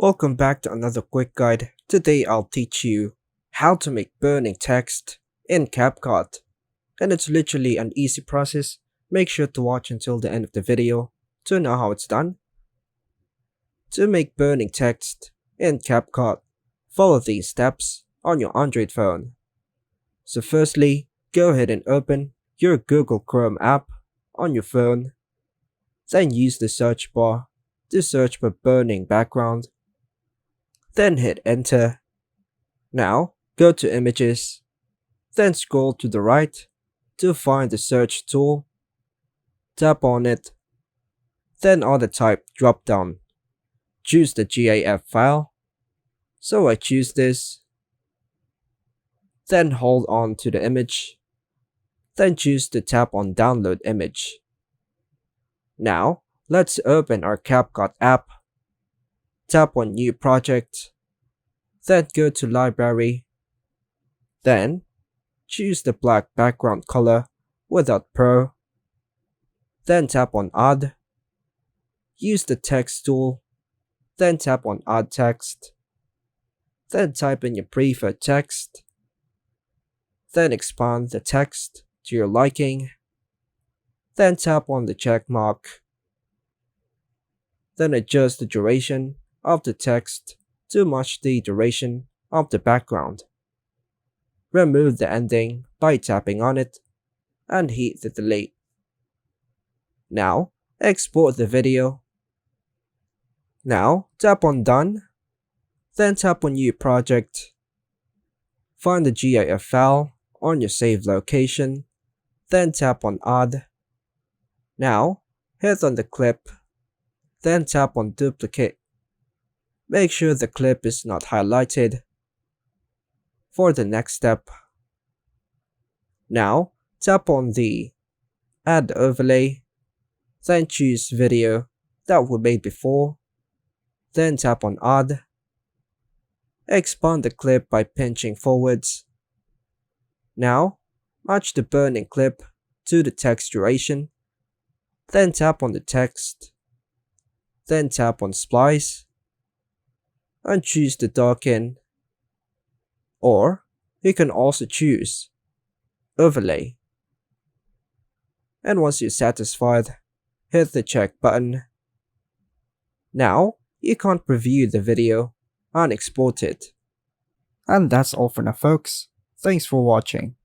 Welcome back to another quick guide. Today I'll teach you how to make burning text in CapCut. And it's literally an easy process. Make sure to watch until the end of the video to know how it's done. To make burning text in CapCut, follow these steps on your Android phone. So firstly, go ahead and open your Google Chrome app on your phone. Then use the search bar to search for burning background. Then hit enter. Now go to images, then scroll to the right to find the search tool. Tap on it, then on the type drop down, choose the GIF file. So I choose this. Then hold on to the image, then choose to tap on download image. Now let's open our CapCut app. Tap on new project, then go to library, then choose the black background color without Pro, then tap on add, use the text tool, then tap on add text, then type in your preferred text, then expand the text to your liking, then tap on the check mark, then adjust the duration of the text to match the duration of the background. Remove the ending by tapping on it and hit the delete. Now export the video. Now tap on done, then tap on new project. Find the GIF file on your saved location, then tap on add. Now hit on the clip, then tap on duplicate. Make sure the clip is not highlighted. For the next step, now tap on the add overlay, then choose video that we made before, then tap on add. Expand the clip by pinching forwards. Now match the burning clip to the text duration, then tap on the text, then tap on splice and choose the darken, or you can also choose overlay. And once you're satisfied, hit the check button. Now you can preview the video and export it. And that's all for now folks. Thanks for watching.